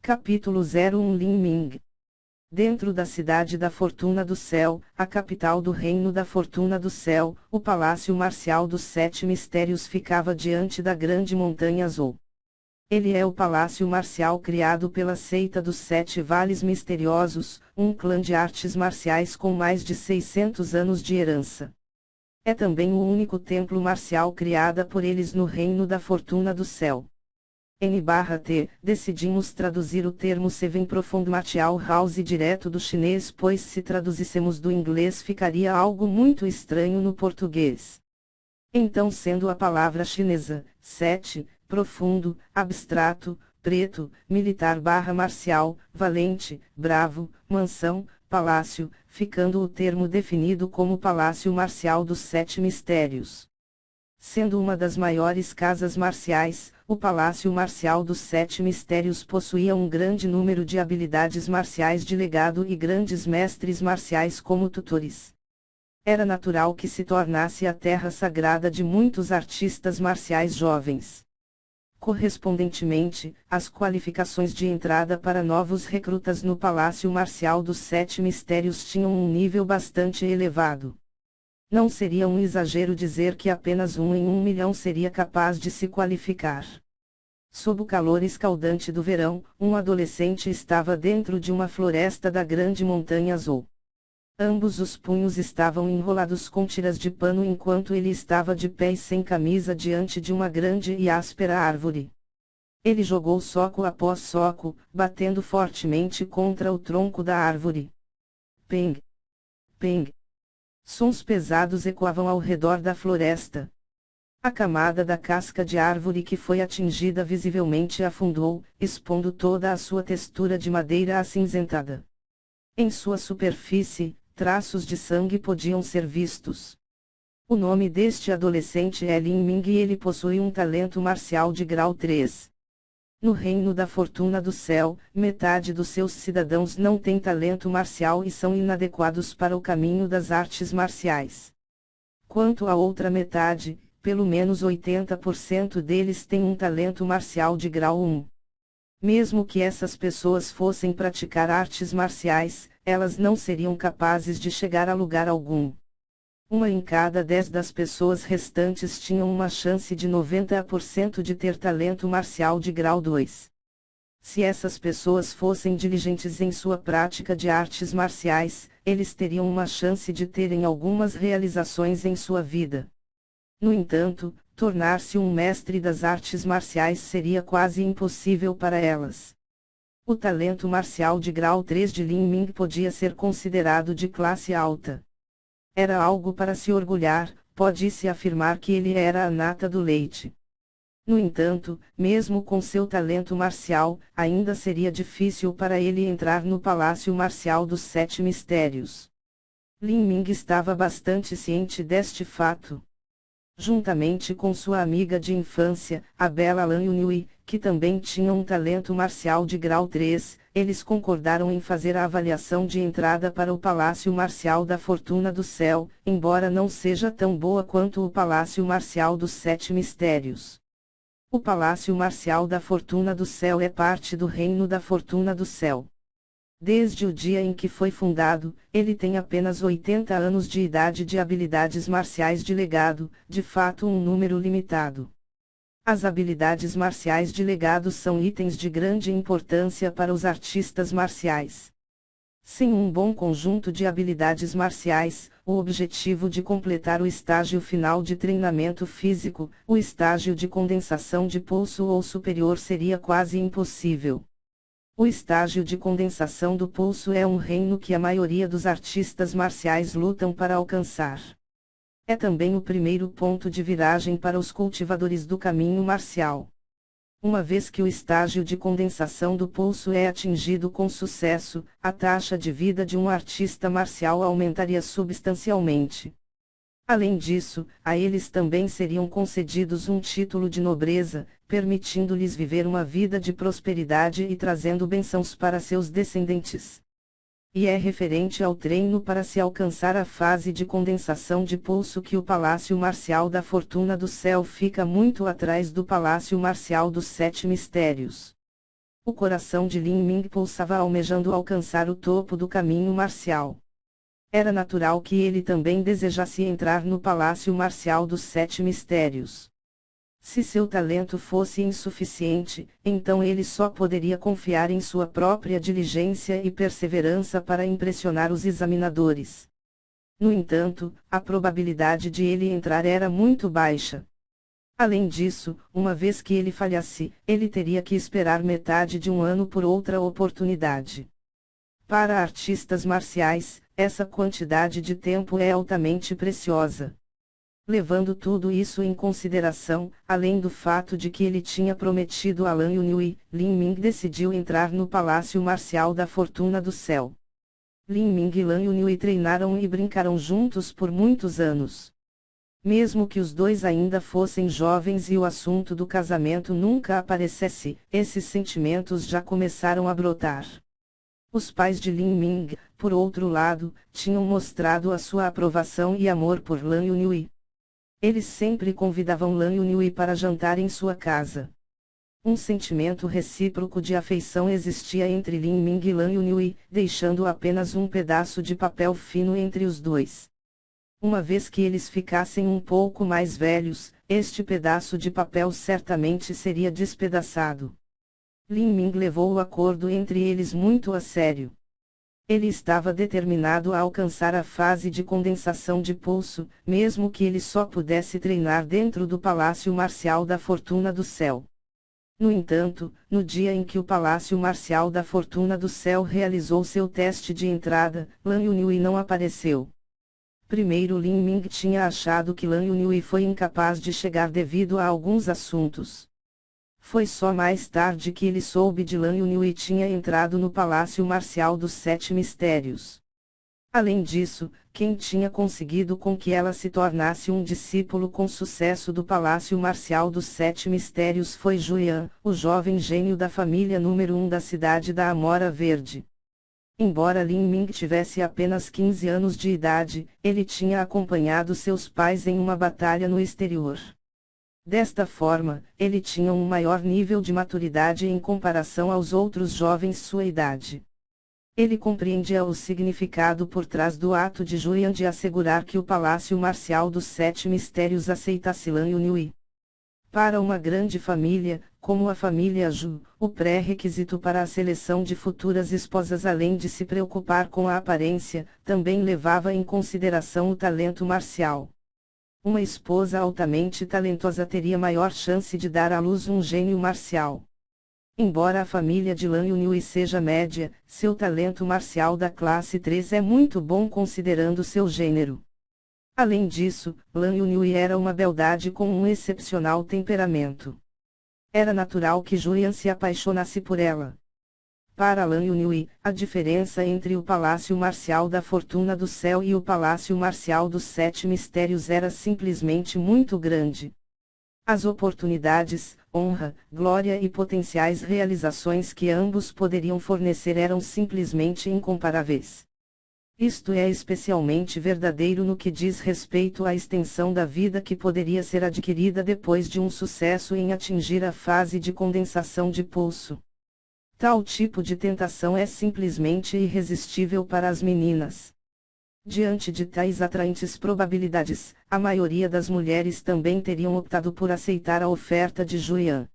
Capítulo 01 Lin Ming. Dentro da cidade da Fortuna do Céu, a capital do Reino da Fortuna do Céu, o Palácio Marcial dos Sete Mistérios ficava diante da grande montanha azul. Ele é o palácio marcial criado pela seita dos Sete Vales Misteriosos, um clã de artes marciais com mais de 600 anos de herança. É também o único templo marcial criado por eles no Reino da Fortuna do Céu. N/T, decidimos traduzir o termo Seven Profound Martial House direto do chinês, pois se traduzíssemos do inglês ficaria algo muito estranho no português. Então, sendo a palavra chinesa, sete, profundo, abstrato, preto, militar/marcial, valente, bravo, mansão, palácio, ficando o termo definido como Palácio Marcial dos Sete Mistérios. Sendo uma das maiores casas marciais, o Palácio Marcial dos Sete Mistérios possuía um grande número de habilidades marciais de legado e grandes mestres marciais como tutores. Era natural que se tornasse a terra sagrada de muitos artistas marciais jovens. Correspondentemente, as qualificações de entrada para novos recrutas no Palácio Marcial dos Sete Mistérios tinham um nível bastante elevado. Não seria um exagero dizer que apenas 1 em 1 milhão seria capaz de se qualificar. Sob o calor escaldante do verão, um adolescente estava dentro de uma floresta da grande montanha azul. Ambos os punhos estavam enrolados com tiras de pano enquanto ele estava de pé e sem camisa diante de uma grande e áspera árvore. Ele jogou soco após soco, batendo fortemente contra o tronco da árvore. Peng! Peng! Sons pesados ecoavam ao redor da floresta. A camada da casca de árvore que foi atingida visivelmente afundou, expondo toda a sua textura de madeira acinzentada. Em sua superfície, traços de sangue podiam ser vistos. O nome deste adolescente é Lin Ming e ele possui um talento marcial de grau 3. No Reino da Fortuna do Céu, metade dos seus cidadãos não tem talento marcial e são inadequados para o caminho das artes marciais. Quanto à outra metade, pelo menos 80% deles têm um talento marcial de grau 1. Mesmo que essas pessoas fossem praticar artes marciais, elas não seriam capazes de chegar a lugar algum. 1 em cada 10 das pessoas restantes tinham uma chance de 90% de ter talento marcial de grau 2. Se essas pessoas fossem diligentes em sua prática de artes marciais, eles teriam uma chance de terem algumas realizações em sua vida. No entanto, tornar-se um mestre das artes marciais seria quase impossível para elas. O talento marcial de grau 3 de Lin Ming podia ser considerado de classe alta. Era algo para se orgulhar, pode-se afirmar que ele era a nata do leite. No entanto, mesmo com seu talento marcial, ainda seria difícil para ele entrar no Palácio Marcial dos Sete Mistérios. Lin Ming estava bastante ciente deste fato. Juntamente com sua amiga de infância, a bela Lan Yunhui, que também tinha um talento marcial de grau 3, eles concordaram em fazer a avaliação de entrada para o Palácio Marcial da Fortuna do Céu, embora não seja tão boa quanto o Palácio Marcial dos Sete Mistérios. O Palácio Marcial da Fortuna do Céu é parte do Reino da Fortuna do Céu. Desde o dia em que foi fundado, ele tem apenas 80 anos de idade de habilidades marciais de legado, de fato um número limitado. As habilidades marciais de legado são itens de grande importância para os artistas marciais. Sem um bom conjunto de habilidades marciais, o objetivo de completar o estágio final de treinamento físico, o estágio de condensação de pulso ou superior seria quase impossível. O estágio de condensação do pulso é um reino que a maioria dos artistas marciais lutam para alcançar. É também o primeiro ponto de viragem para os cultivadores do caminho marcial. Uma vez que o estágio de condensação do pulso é atingido com sucesso, a taxa de vida de um artista marcial aumentaria substancialmente. Além disso, a eles também seriam concedidos um título de nobreza, permitindo-lhes viver uma vida de prosperidade e trazendo bênçãos para seus descendentes. E é referente ao treino para se alcançar a fase de condensação de pulso que o Palácio Marcial da Fortuna do Céu fica muito atrás do Palácio Marcial dos Sete Mistérios. O coração de Lin Ming pulsava almejando alcançar o topo do caminho marcial. Era natural que ele também desejasse entrar no Palácio Marcial dos Sete Mistérios. Se seu talento fosse insuficiente, então ele só poderia confiar em sua própria diligência e perseverança para impressionar os examinadores. No entanto, a probabilidade de ele entrar era muito baixa. Além disso, uma vez que ele falhasse, ele teria que esperar metade de um ano por outra oportunidade. Para artistas marciais, essa quantidade de tempo é altamente preciosa. Levando tudo isso em consideração, além do fato de que ele tinha prometido a Lan Yunhui, Lin Ming decidiu entrar no Palácio Marcial da Fortuna do Céu. Lin Ming e Lan Yunhui treinaram e brincaram juntos por muitos anos. Mesmo que os dois ainda fossem jovens e o assunto do casamento nunca aparecesse, esses sentimentos já começaram a brotar. Os pais de Lin Ming, por outro lado, tinham mostrado a sua aprovação e amor por Lan Yunhui. Eles sempre convidavam Lan Yunhui para jantar em sua casa. Um sentimento recíproco de afeição existia entre Lin Ming e Lan Yunhui, deixando apenas um pedaço de papel fino entre os dois. Uma vez que eles ficassem um pouco mais velhos, este pedaço de papel certamente seria despedaçado. Lin Ming levou o acordo entre eles muito a sério. Ele estava determinado a alcançar a fase de condensação de pulso, mesmo que ele só pudesse treinar dentro do Palácio Marcial da Fortuna do Céu. No entanto, no dia em que o Palácio Marcial da Fortuna do Céu realizou seu teste de entrada, Lan Yunhui não apareceu. Primeiro Lin Ming tinha achado que Lan Yunhui foi incapaz de chegar devido a alguns assuntos. Foi só mais tarde que ele soube de Lan Yunhui tinha entrado no Palácio Marcial dos Sete Mistérios. Além disso, quem tinha conseguido com que ela se tornasse um discípulo com sucesso do Palácio Marcial dos Sete Mistérios foi Julian, o jovem gênio da família número 1 da cidade da Amora Verde. Embora Lin Ming tivesse apenas 15 anos de idade, ele tinha acompanhado seus pais em uma batalha no exterior. Desta forma, ele tinha um maior nível de maturidade em comparação aos outros jovens sua idade. Ele compreendia o significado por trás do ato de Julian de assegurar que o Palácio Marcial dos Sete Mistérios aceitasse Lan Yunhui. Para uma grande família, como a família Zhu, o pré-requisito para a seleção de futuras esposas, além de se preocupar com a aparência, também levava em consideração o talento marcial. Uma esposa altamente talentosa teria maior chance de dar à luz um gênio marcial. Embora a família de Lan Yunhui seja média, seu talento marcial da classe 3 é muito bom considerando seu gênero. Além disso, Lan Yunhui era uma beldade com um excepcional temperamento. Era natural que Julian se apaixonasse por ela. Para Lan Yunhui, a diferença entre o Palácio Marcial da Fortuna do Céu e o Palácio Marcial dos Sete Mistérios era simplesmente muito grande. As oportunidades, honra, glória e potenciais realizações que ambos poderiam fornecer eram simplesmente incomparáveis. Isto é especialmente verdadeiro no que diz respeito à extensão da vida que poderia ser adquirida depois de um sucesso em atingir a fase de condensação de pulso. Tal tipo de tentação é simplesmente irresistível para as meninas. Diante de tais atraentes probabilidades, a maioria das mulheres também teriam optado por aceitar a oferta de Julian.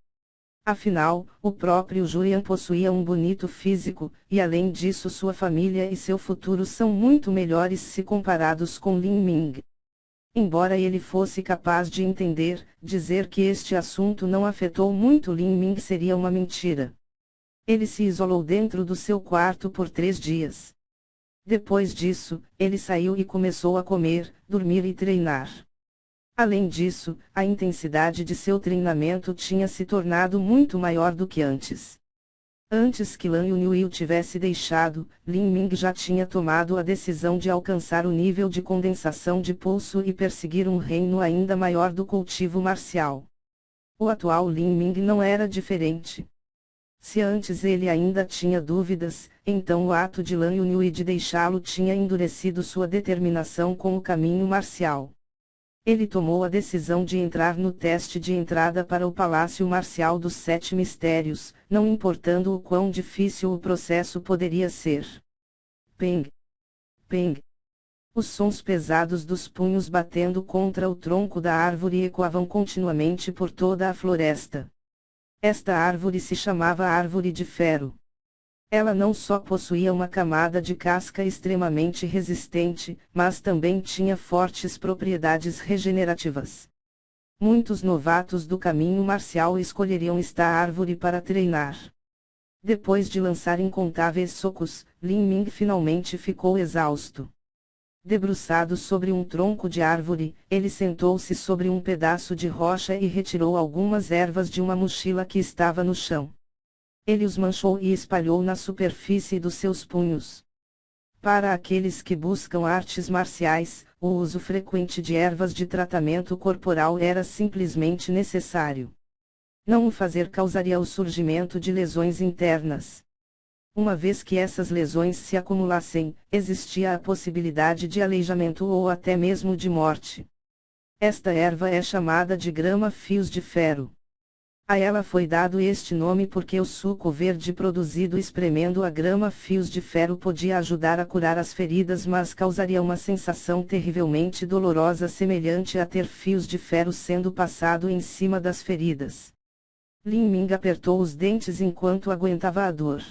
Afinal, o próprio Julian possuía um bonito físico, e além disso sua família e seu futuro são muito melhores se comparados com Lin Ming. Embora ele fosse capaz de entender, dizer que este assunto não afetou muito Lin Ming seria uma mentira. Ele se isolou dentro do seu quarto por 3 dias. Depois disso, ele saiu e começou a comer, dormir e treinar. Além disso, a intensidade de seu treinamento tinha se tornado muito maior do que antes. Antes que Lan Yunhui o tivesse deixado, Lin Ming já tinha tomado a decisão de alcançar o nível de condensação de pulso e perseguir um reino ainda maior do cultivo marcial. O atual Lin Ming não era diferente. Se antes ele ainda tinha dúvidas, então o ato de Lan Yunhui de deixá-lo tinha endurecido sua determinação com o caminho marcial. Ele tomou a decisão de entrar no teste de entrada para o Palácio Marcial dos Sete Mistérios, não importando o quão difícil o processo poderia ser. Peng! Peng! Os sons pesados dos punhos batendo contra o tronco da árvore ecoavam continuamente por toda a floresta. Esta árvore se chamava Árvore de Ferro. Ela não só possuía uma camada de casca extremamente resistente, mas também tinha fortes propriedades regenerativas. Muitos novatos do caminho marcial escolheriam esta árvore para treinar. Depois de lançar incontáveis socos, Lin Ming finalmente ficou exausto. Debruçado sobre um tronco de árvore, ele sentou-se sobre um pedaço de rocha e retirou algumas ervas de uma mochila que estava no chão. Ele os manchou e espalhou na superfície dos seus punhos. Para aqueles que buscam artes marciais, o uso frequente de ervas de tratamento corporal era simplesmente necessário. Não o fazer causaria o surgimento de lesões internas. Uma vez que essas lesões se acumulassem, existia a possibilidade de aleijamento ou até mesmo de morte. Esta erva é chamada de grama-fios de ferro. A ela foi dado este nome porque o suco verde produzido espremendo a grama-fios de ferro podia ajudar a curar as feridas, mas causaria uma sensação terrivelmente dolorosa semelhante a ter fios de ferro sendo passado em cima das feridas. Lin Ming apertou os dentes enquanto aguentava a dor.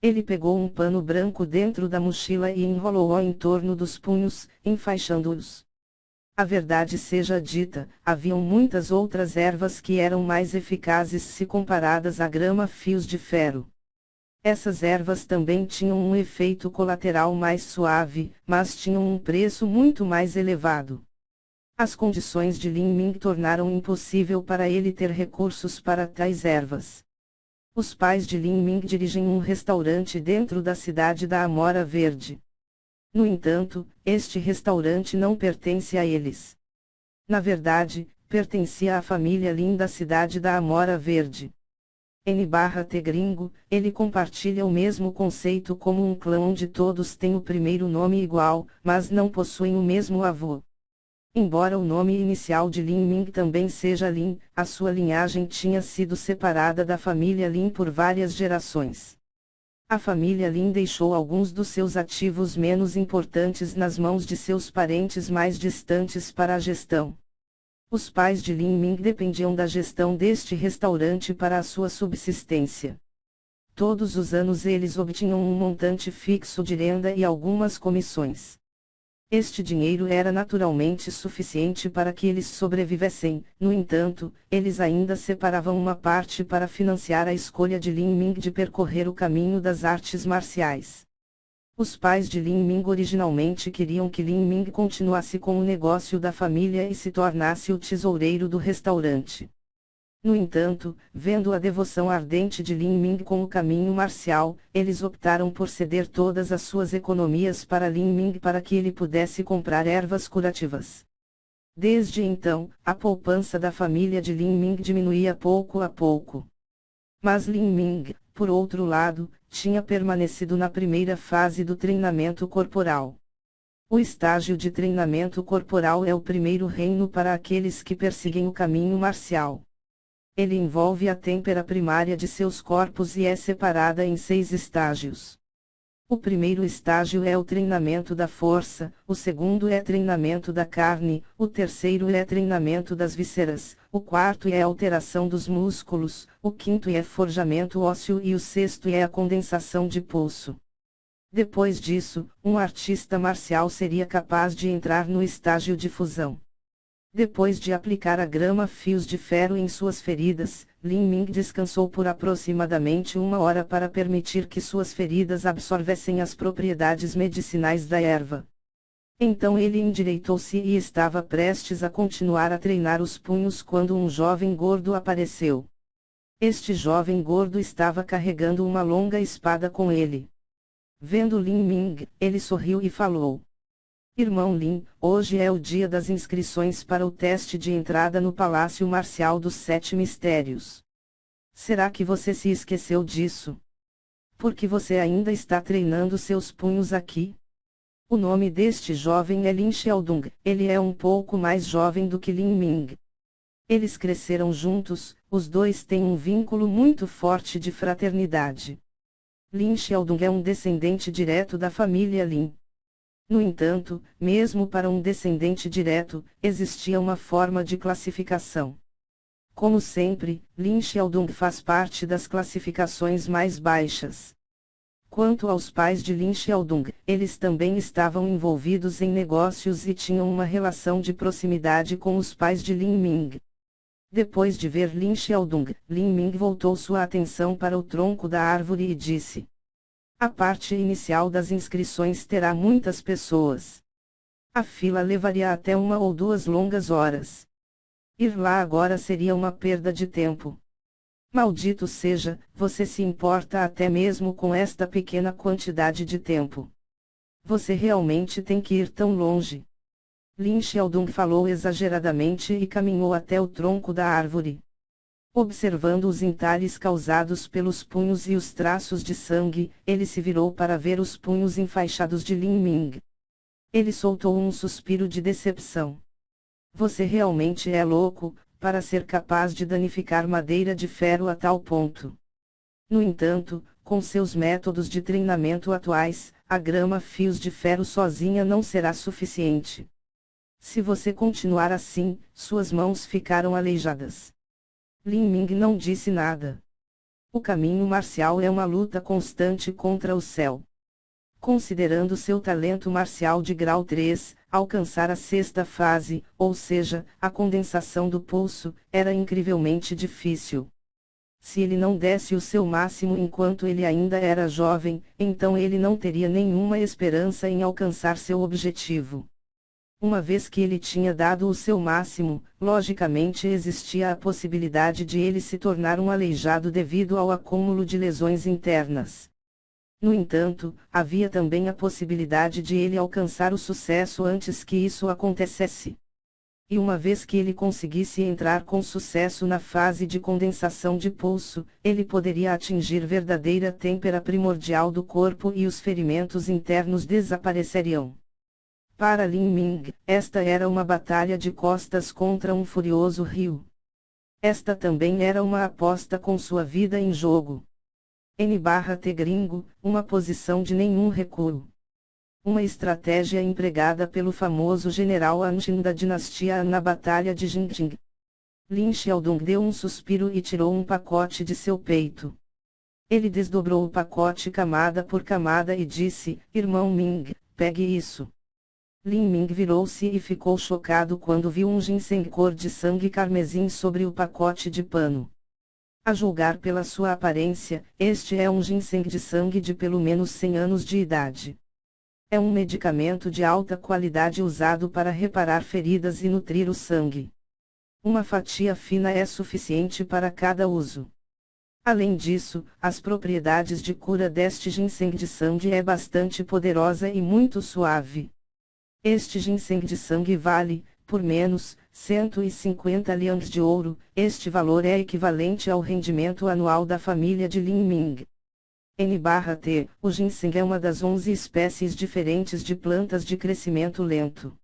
Ele pegou um pano branco dentro da mochila e enrolou-o em torno dos punhos, enfaixando-os. A verdade seja dita, haviam muitas outras ervas que eram mais eficazes se comparadas a grama-fios de ferro. Essas ervas também tinham um efeito colateral mais suave, mas tinham um preço muito mais elevado. As condições de Lin Ming tornaram impossível para ele ter recursos para tais ervas. Os pais de Lin Ming dirigem um restaurante dentro da cidade da Amora Verde. No entanto, este restaurante não pertence a eles. Na verdade, pertencia à família Lin da cidade da Amora Verde. N/T gringo, ele compartilha o mesmo conceito como um clã onde todos têm o primeiro nome igual, mas não possuem o mesmo avô. Embora o nome inicial de Lin Ming também seja Lin, a sua linhagem tinha sido separada da família Lin por várias gerações. A família Lin deixou alguns dos seus ativos menos importantes nas mãos de seus parentes mais distantes para a gestão. Os pais de Lin Ming dependiam da gestão deste restaurante para a sua subsistência. Todos os anos eles obtinham um montante fixo de renda e algumas comissões. Este dinheiro era naturalmente suficiente para que eles sobrevivessem, no entanto, eles ainda separavam uma parte para financiar a escolha de Lin Ming de percorrer o caminho das artes marciais. Os pais de Lin Ming originalmente queriam que Lin Ming continuasse com o negócio da família e se tornasse o tesoureiro do restaurante. No entanto, vendo a devoção ardente de Lin Ming com o caminho marcial, eles optaram por ceder todas as suas economias para Lin Ming para que ele pudesse comprar ervas curativas. Desde então, a poupança da família de Lin Ming diminuía pouco a pouco. Mas Lin Ming, por outro lado, tinha permanecido na primeira fase do treinamento corporal. O estágio de treinamento corporal é o primeiro reino para aqueles que perseguem o caminho marcial. Ele envolve a têmpera primária de seus corpos e é separada em 6 estágios. O primeiro estágio é o treinamento da força, o segundo é treinamento da carne, o terceiro é treinamento das vísceras, o quarto é a alteração dos músculos, o quinto é forjamento ósseo e o sexto é a condensação de pulso. Depois disso, um artista marcial seria capaz de entrar no estágio de fusão. Depois de aplicar a grama-fios de ferro em suas feridas, Lin Ming descansou por aproximadamente 1 hora para permitir que suas feridas absorvessem as propriedades medicinais da erva. Então ele endireitou-se e estava prestes a continuar a treinar os punhos quando um jovem gordo apareceu. Este jovem gordo estava carregando uma longa espada com ele. Vendo Lin Ming, ele sorriu e falou: Irmão Lin, hoje é o dia das inscrições para o teste de entrada no Palácio Marcial dos Sete Mistérios. Será que você se esqueceu disso? Por que você ainda está treinando seus punhos aqui? O nome deste jovem é Lin Xiaodong, ele é um pouco mais jovem do que Lin Ming. Eles cresceram juntos, os dois têm um vínculo muito forte de fraternidade. Lin Xiaodong é um descendente direto da família Lin. No entanto, mesmo para um descendente direto, existia uma forma de classificação. Como sempre, Lin Xiaodong faz parte das classificações mais baixas. Quanto aos pais de Lin Xiaodong, eles também estavam envolvidos em negócios e tinham uma relação de proximidade com os pais de Lin Ming. Depois de ver Lin Xiaodong, Lin Ming voltou sua atenção para o tronco da árvore e disse: a parte inicial das inscrições terá muitas pessoas. A fila levaria até 1 ou 2 longas horas. Ir lá agora seria uma perda de tempo. Maldito seja, você se importa até mesmo com esta pequena quantidade de tempo. Você realmente tem que ir tão longe. Lin Xiaodong falou exageradamente e caminhou até o tronco da árvore. Observando os entalhes causados pelos punhos e os traços de sangue, ele se virou para ver os punhos enfaixados de Lin Ming. Ele soltou um suspiro de decepção. Você realmente é louco, para ser capaz de danificar madeira de ferro a tal ponto. No entanto, com seus métodos de treinamento atuais, a grama-fios de ferro sozinha não será suficiente. Se você continuar assim, suas mãos ficarão aleijadas. Lin Ming não disse nada. O caminho marcial é uma luta constante contra o céu. Considerando seu talento marcial de grau 3, alcançar a 6ª fase, ou seja, a condensação do pulso, era incrivelmente difícil. Se ele não desse o seu máximo enquanto ele ainda era jovem, então ele não teria nenhuma esperança em alcançar seu objetivo. Uma vez que ele tinha dado o seu máximo, logicamente existia a possibilidade de ele se tornar um aleijado devido ao acúmulo de lesões internas. No entanto, havia também a possibilidade de ele alcançar o sucesso antes que isso acontecesse. E uma vez que ele conseguisse entrar com sucesso na fase de condensação de pulso, ele poderia atingir verdadeira têmpera primordial do corpo e os ferimentos internos desapareceriam. Para Lin Ming, esta era uma batalha de costas contra um furioso rio. Esta também era uma aposta com sua vida em jogo. N/T gringo, uma posição de nenhum recuo. Uma estratégia empregada pelo famoso general An Jin da dinastia An na Batalha de Jingting. Lin Xiaodong deu um suspiro e tirou um pacote de seu peito. Ele desdobrou o pacote camada por camada e disse: Irmão Ming, pegue isso. Lin Ming virou-se e ficou chocado quando viu um ginseng cor de sangue carmesim sobre o pacote de pano. A julgar pela sua aparência, este é um ginseng de sangue de pelo menos 100 anos de idade. É um medicamento de alta qualidade usado para reparar feridas e nutrir o sangue. Uma fatia fina é suficiente para cada uso. Além disso, as propriedades de cura deste ginseng de sangue é bastante poderosa e muito suave. Este ginseng de sangue vale, por menos, 150 liang de ouro. Este valor é equivalente ao rendimento anual da família de Lin Ming. N/T, o ginseng é uma das 11 espécies diferentes de plantas de crescimento lento.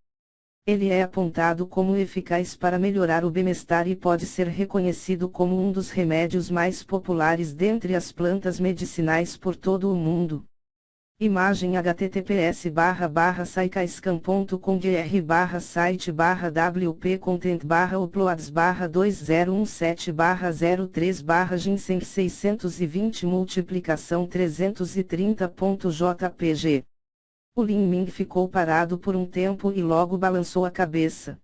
Ele é apontado como eficaz para melhorar o bem-estar e pode ser reconhecido como um dos remédios mais populares dentre as plantas medicinais por todo o mundo. Imagem https://site/wp-content/uploads/2017/03/ginseng 620 multiplicação 330.jpg. O Lin Ming ficou parado por um tempo e logo balançou a cabeça.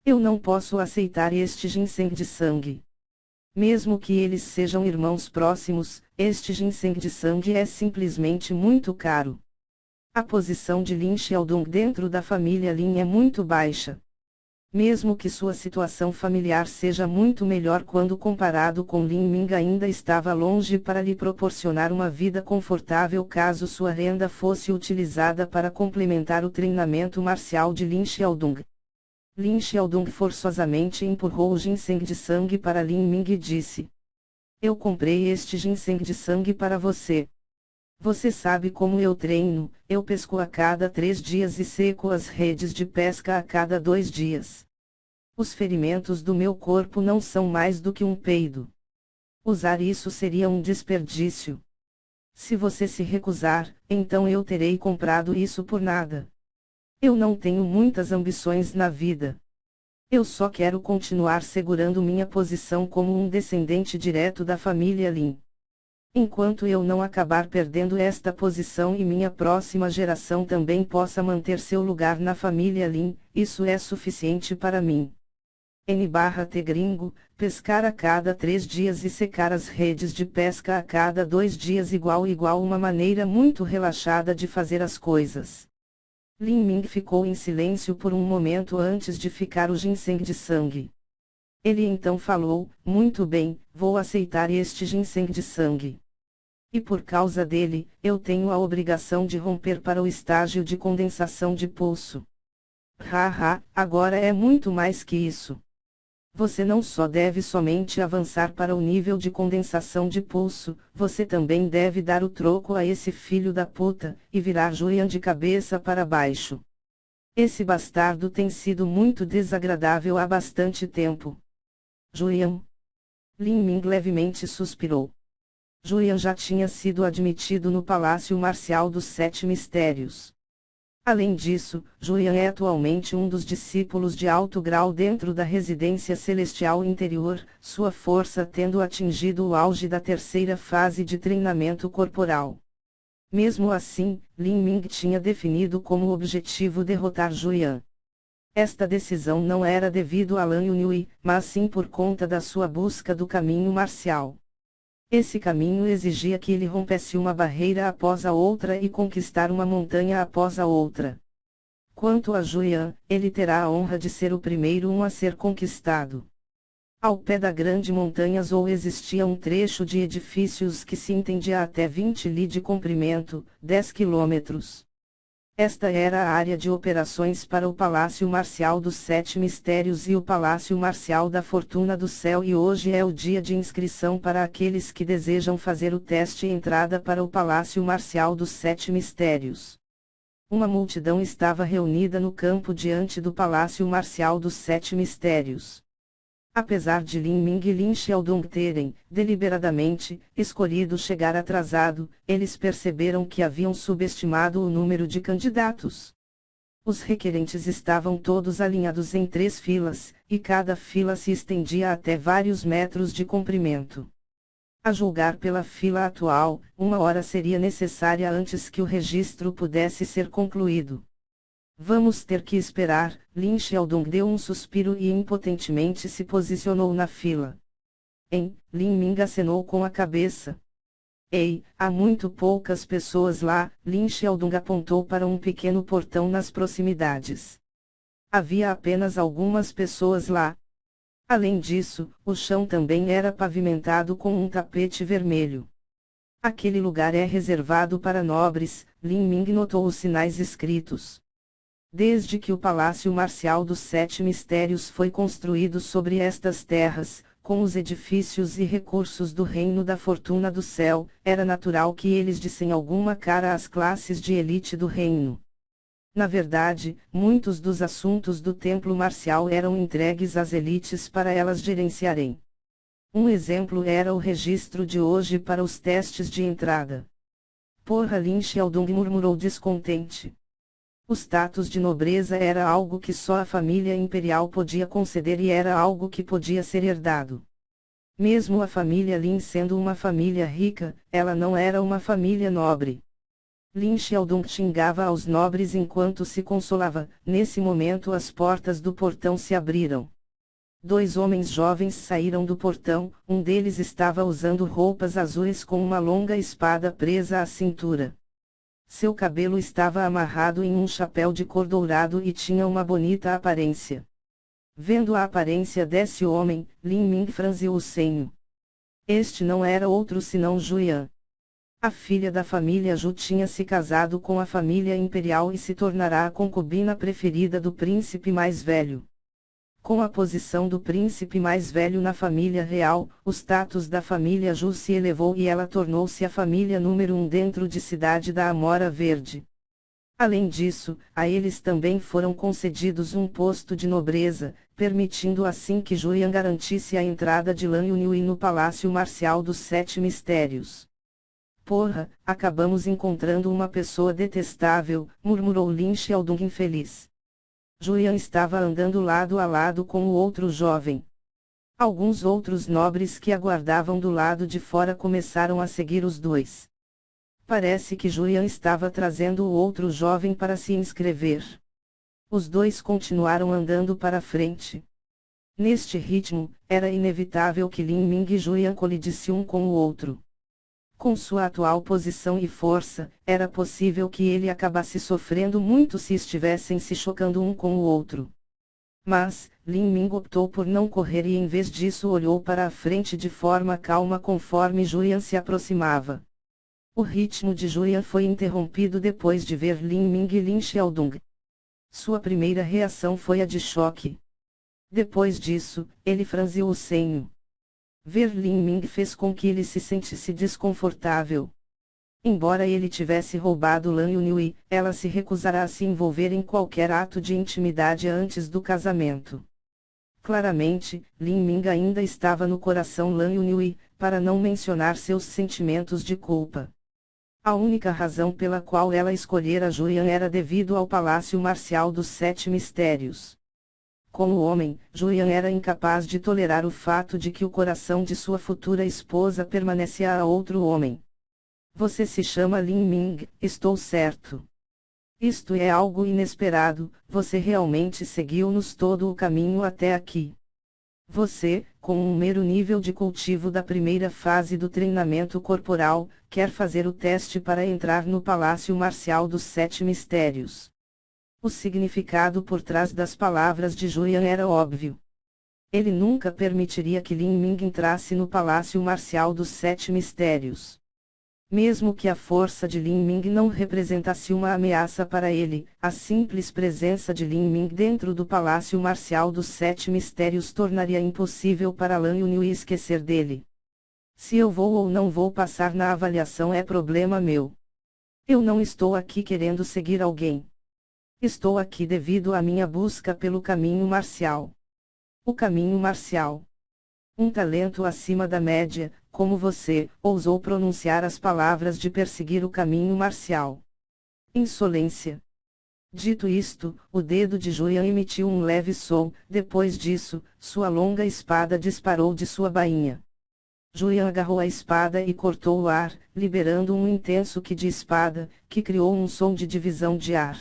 Eu não posso aceitar este ginseng de sangue. Mesmo que eles sejam irmãos próximos, este ginseng de sangue é simplesmente muito caro. A posição de Lin Xiaodong dentro da família Lin é muito baixa. Mesmo que sua situação familiar seja muito melhor quando comparado com Lin Ming, ainda estava longe para lhe proporcionar uma vida confortável caso sua renda fosse utilizada para complementar o treinamento marcial de Lin Xiaodong. Lin Xiaodong forçosamente empurrou o ginseng de sangue para Lin Ming e disse: Eu comprei este ginseng de sangue para você. Você sabe como eu treino, eu pesco a cada 3 dias e seco as redes de pesca a cada 2 dias. Os ferimentos do meu corpo não são mais do que um peido. Usar isso seria um desperdício. Se você se recusar, então eu terei comprado isso por nada. Eu não tenho muitas ambições na vida. Eu só quero continuar segurando minha posição como um descendente direto da família Lin. Enquanto eu não acabar perdendo esta posição e minha próxima geração também possa manter seu lugar na família Lin, isso é suficiente para mim. N/T gringo, pescar a cada 3 dias e secar as redes de pesca a cada 2 dias igual uma maneira muito relaxada de fazer as coisas. Lin Ming ficou em silêncio por um momento antes de ficar o ginseng de sangue. Ele então falou, muito bem, vou aceitar este ginseng de sangue. E por causa dele, eu tenho a obrigação de romper para o estágio de condensação de pulso. Haha, agora é muito mais que isso. Você não só deve somente avançar para o nível de condensação de pulso, você também deve dar o troco a esse filho da puta, e virar Julian de cabeça para baixo. Esse bastardo tem sido muito desagradável há bastante tempo. Julian. Lin Ming levemente suspirou. Julian já tinha sido admitido no Palácio Marcial dos Sete Mistérios. Além disso, Julian é atualmente um dos discípulos de alto grau dentro da Residência Celestial Interior, sua força tendo atingido o auge da terceira fase de treinamento corporal. Mesmo assim, Lin Ming tinha definido como objetivo derrotar Julian. Esta decisão não era devido a Lan Yunhui, mas sim por conta da sua busca do caminho marcial. Esse caminho exigia que ele rompesse uma barreira após a outra e conquistar uma montanha após a outra. Quanto a Julian, ele terá a honra de ser o primeiro a ser conquistado. Ao pé da grande montanha Zou existia um trecho de edifícios que se estendia até 20 li de comprimento, 10 quilômetros. Esta era a área de operações para o Palácio Marcial dos Sete Mistérios e o Palácio Marcial da Fortuna do Céu, e hoje é o dia de inscrição para aqueles que desejam fazer o teste e entrada para o Palácio Marcial dos Sete Mistérios. Uma multidão estava reunida no campo diante do Palácio Marcial dos Sete Mistérios. Apesar de Lin Ming e Lin Xiaodong terem, deliberadamente, escolhido chegar atrasado, eles perceberam que haviam subestimado o número de candidatos. Os requerentes estavam todos alinhados em 3 filas, e cada fila se estendia até vários metros de comprimento. A julgar pela fila atual, 1 hora seria necessária antes que o registro pudesse ser concluído. Vamos ter que esperar. Lin Xiaodong deu um suspiro e impotentemente se posicionou na fila. Lin Ming acenou com a cabeça. Ei, há muito poucas pessoas lá. Lin Xiaodong apontou para um pequeno portão nas proximidades. Havia apenas algumas pessoas lá. Além disso, o chão também era pavimentado com um tapete vermelho. Aquele lugar é reservado para nobres. Lin Ming notou os sinais escritos. Desde que o Palácio Marcial dos Sete Mistérios foi construído sobre estas terras, com os edifícios e recursos do Reino da Fortuna do Céu, era natural que eles dessem alguma cara às classes de elite do reino. Na verdade, muitos dos assuntos do templo marcial eram entregues às elites para elas gerenciarem. Um exemplo era o registro de hoje para os testes de entrada. Porra, Lin Xiaodong murmurou descontente. O status de nobreza era algo que só a família imperial podia conceder e era algo que podia ser herdado. Mesmo a família Lin sendo uma família rica, ela não era uma família nobre. Lin Xiaodong xingava aos nobres enquanto se consolava. Nesse momento as portas do portão se abriram. 2 homens jovens saíram do portão, um deles estava usando roupas azuis com uma longa espada presa à cintura. Seu cabelo estava amarrado em um chapéu de cor dourado e tinha uma bonita aparência. Vendo a aparência desse homem, Lin Ming franziu o senho. Este não era outro senão Julian. A filha da família Zhu tinha se casado com a família imperial e se tornará a concubina preferida do príncipe mais velho. Com a posição do príncipe mais velho na família real, o status da família Zhu se elevou e ela tornou-se a família número 1 dentro de Cidade da Amora Verde. Além disso, a eles também foram concedidos um posto de nobreza, permitindo assim que Julian garantisse a entrada de Lan Yunhui no Palácio Marcial dos Sete Mistérios. Porra, acabamos encontrando uma pessoa detestável, murmurou Lin Xiaodong infeliz. Julian estava andando lado a lado com o outro jovem. Alguns outros nobres que aguardavam do lado de fora começaram a seguir os dois. Parece que Julian estava trazendo o outro jovem para se inscrever. Os dois continuaram andando para frente. Neste ritmo, era inevitável que Lin Ming e Julian colidissem um com o outro. Com sua atual posição e força, era possível que ele acabasse sofrendo muito se estivessem se chocando um com o outro. Mas, Lin Ming optou por não correr e em vez disso olhou para a frente de forma calma conforme Julian se aproximava. O ritmo de Julian foi interrompido depois de ver Lin Ming e Lin Xiaodong. Sua primeira reação foi a de choque. Depois disso, ele franziu o senho. Ver Lin Ming fez com que ele se sentisse desconfortável. Embora ele tivesse roubado Lan Yunhui, ela se recusará a se envolver em qualquer ato de intimidade antes do casamento. Claramente, Lin Ming ainda estava no coração Lan Yunhui, para não mencionar seus sentimentos de culpa. A única razão pela qual ela escolhera Julian era devido ao Palácio Marcial dos Sete Mistérios. Como homem, Julian era incapaz de tolerar o fato de que o coração de sua futura esposa permanecia a outro homem. Você se chama Lin Ming, estou certo. Isto é algo inesperado, você realmente seguiu-nos todo o caminho até aqui. Você, com um mero nível de cultivo da primeira fase do treinamento corporal, quer fazer o teste para entrar no Palácio Marcial dos Sete Mistérios. O significado por trás das palavras de Julian era óbvio. Ele nunca permitiria que Lin Ming entrasse no Palácio Marcial dos Sete Mistérios. Mesmo que a força de Lin Ming não representasse uma ameaça para ele, a simples presença de Lin Ming dentro do Palácio Marcial dos Sete Mistérios tornaria impossível para Lan Yunhui esquecer dele. Se eu vou ou não vou passar na avaliação é problema meu. Eu não estou aqui querendo seguir alguém. Estou aqui devido à minha busca pelo caminho marcial. O caminho marcial. Um talento acima da média, como você, ousou pronunciar as palavras de perseguir o caminho marcial. Insolência. Dito isto, o dedo de Julian emitiu um leve som, depois disso, sua longa espada disparou de sua bainha. Julian agarrou a espada e cortou o ar, liberando um intenso que de espada, que criou um som de divisão de ar.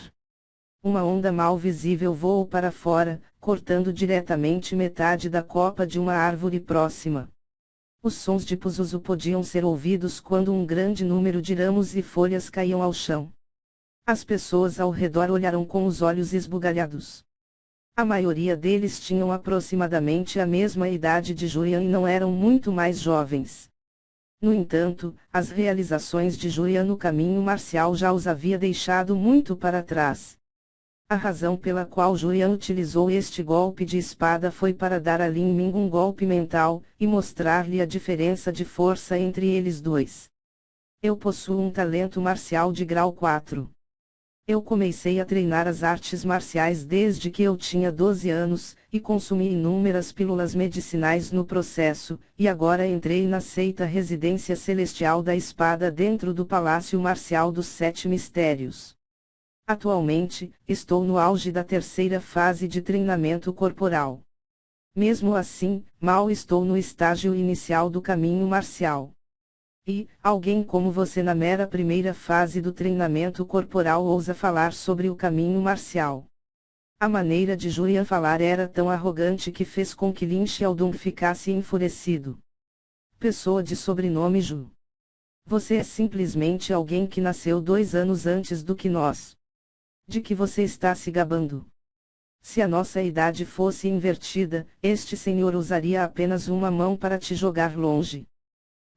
Uma onda mal visível voou para fora, cortando diretamente metade da copa de uma árvore próxima. Os sons de Pazuzu podiam ser ouvidos quando um grande número de ramos e folhas caíam ao chão. As pessoas ao redor olharam com os olhos esbugalhados. A maioria deles tinham aproximadamente a mesma idade de Julian e não eram muito mais jovens. No entanto, as realizações de Julian no caminho marcial já os havia deixado muito para trás. A razão pela qual Julian utilizou este golpe de espada foi para dar a Lin Ming um golpe mental, e mostrar-lhe a diferença de força entre eles dois. Eu possuo um talento marcial de grau 4. Eu comecei a treinar as artes marciais desde que eu tinha 12 anos, e consumi inúmeras pílulas medicinais no processo, e agora entrei na seita Residência Celestial da Espada dentro do Palácio Marcial dos Sete Mistérios. Atualmente, estou no auge da terceira fase de treinamento corporal. Mesmo assim, mal estou no estágio inicial do caminho marcial. E, alguém como você na mera primeira fase do treinamento corporal ousa falar sobre o caminho marcial. A maneira de Julian falar era tão arrogante que fez com que Lin Xiaodong ficasse enfurecido. Pessoa de sobrenome Ju. Você é simplesmente alguém que nasceu 2 anos antes do que nós. De que você está se gabando? Se a nossa idade fosse invertida, este senhor usaria apenas uma mão para te jogar longe.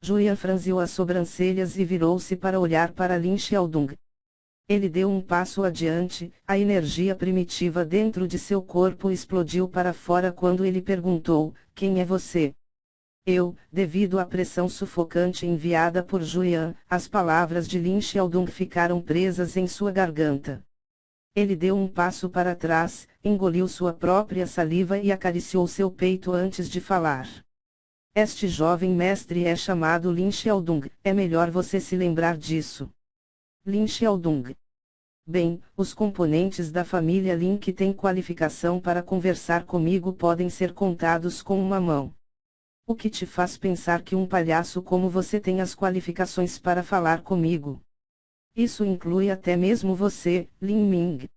Julian franziu as sobrancelhas e virou-se para olhar para Lin Xiaodong. Ele deu um passo adiante, a energia primitiva dentro de seu corpo explodiu para fora quando ele perguntou: quem é você? Eu, devido à pressão sufocante enviada por Julian, as palavras de Lin Xiaodong ficaram presas em sua garganta. Ele deu um passo para trás, engoliu sua própria saliva e acariciou seu peito antes de falar. Este jovem mestre é chamado Lin Xiaodong, é melhor você se lembrar disso. Lin Xiaodong. Bem, os componentes da família Lin que têm qualificação para conversar comigo podem ser contados com uma mão. O que te faz pensar que um palhaço como você tem as qualificações para falar comigo? Isso inclui até mesmo você, Lin Ming.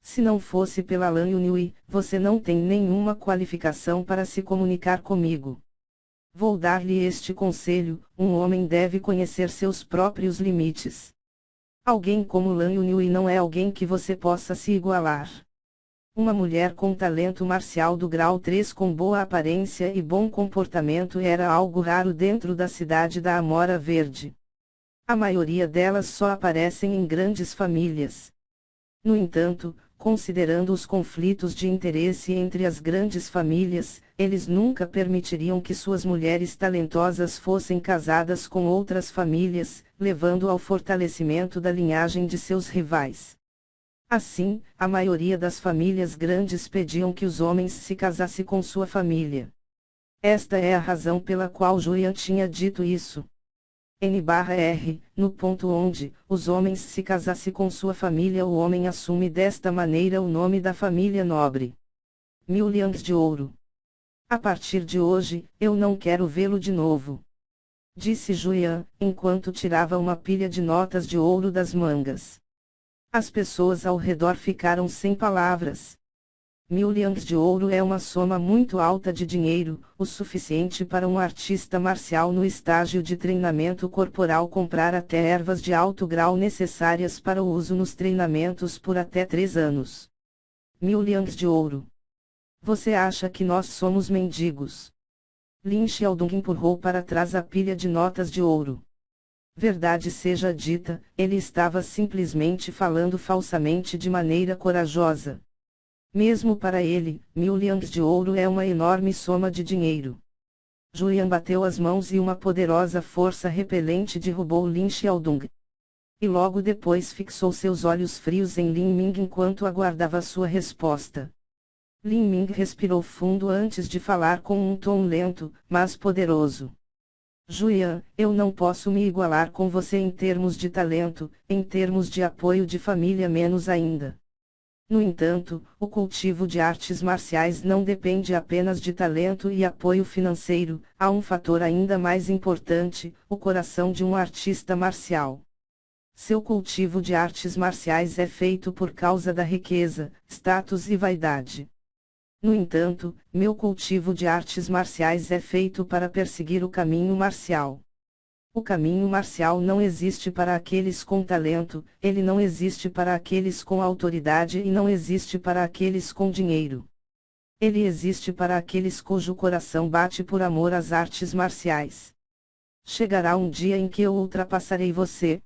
Se não fosse pela Lan Yunhui, você não tem nenhuma qualificação para se comunicar comigo. Vou dar-lhe este conselho: um homem deve conhecer seus próprios limites. Alguém como Lan Yunhui não é alguém que você possa se igualar. Uma mulher com talento marcial do grau 3 com boa aparência e bom comportamento era algo raro dentro da cidade da Amora Verde. A maioria delas só aparecem em grandes famílias. No entanto, considerando os conflitos de interesse entre as grandes famílias, eles nunca permitiriam que suas mulheres talentosas fossem casadas com outras famílias, levando ao fortalecimento da linhagem de seus rivais. Assim, a maioria das famílias grandes pediam que os homens se casassem com sua família. Esta é a razão pela qual Julian tinha dito isso. N/R, no ponto onde os homens se casassem com sua família, o homem assume desta maneira o nome da família nobre. 1000 liangs de ouro. A partir de hoje, eu não quero vê-lo de novo. Disse Julian, enquanto tirava uma pilha de notas de ouro das mangas. As pessoas ao redor ficaram sem palavras. 1000 liangs de ouro é uma soma muito alta de dinheiro, o suficiente para um artista marcial no estágio de treinamento corporal comprar até ervas de alto grau necessárias para o uso nos treinamentos por até 3 anos. 1000 liangs de ouro. Você acha que nós somos mendigos? Lin Xiaodong empurrou para trás a pilha de notas de ouro. Verdade seja dita, ele estava simplesmente falando falsamente de maneira corajosa. Mesmo para ele, 1000 liangs de ouro é uma enorme soma de dinheiro. Julian bateu as mãos e uma poderosa força repelente derrubou Lin Xiaodong. E logo depois fixou seus olhos frios em Lin Ming enquanto aguardava sua resposta. Lin Ming respirou fundo antes de falar com um tom lento, mas poderoso. Julian, eu não posso me igualar com você em termos de talento, em termos de apoio de família menos ainda. No entanto, o cultivo de artes marciais não depende apenas de talento e apoio financeiro, há um fator ainda mais importante, o coração de um artista marcial. Seu cultivo de artes marciais é feito por causa da riqueza, status e vaidade. No entanto, meu cultivo de artes marciais é feito para perseguir o caminho marcial. O caminho marcial não existe para aqueles com talento, ele não existe para aqueles com autoridade e não existe para aqueles com dinheiro. Ele existe para aqueles cujo coração bate por amor às artes marciais. Chegará um dia em que eu ultrapassarei você.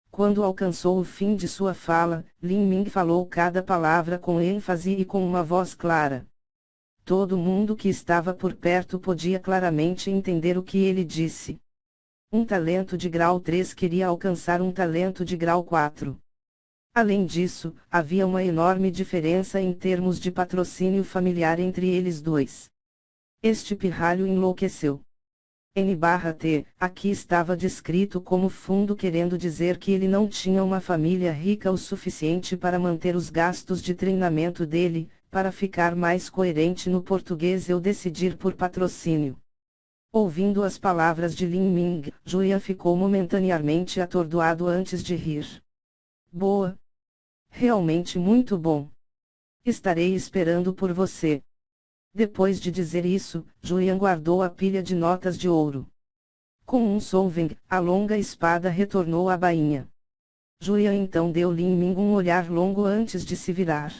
Quando alcançou o fim de sua fala, Lin Ming falou cada palavra com ênfase e com uma voz clara. Todo mundo que estava por perto podia claramente entender o que ele disse. Um talento de grau 3 queria alcançar um talento de grau 4. Além disso, havia uma enorme diferença em termos de patrocínio familiar entre eles dois. Este pirralho enlouqueceu. N/T, aqui estava descrito como fundo, querendo dizer que ele não tinha uma família rica o suficiente para manter os gastos de treinamento dele. Para ficar mais coerente no português, eu decidi por patrocínio. Ouvindo as palavras de Lin Ming, Julian ficou momentaneamente atordoado antes de rir. Boa. Realmente muito bom. Estarei esperando por você. Depois de dizer isso, Julian guardou a pilha de notas de ouro. Com um solving, a longa espada retornou à bainha. Julian então deu Lin Ming um olhar longo antes de se virar.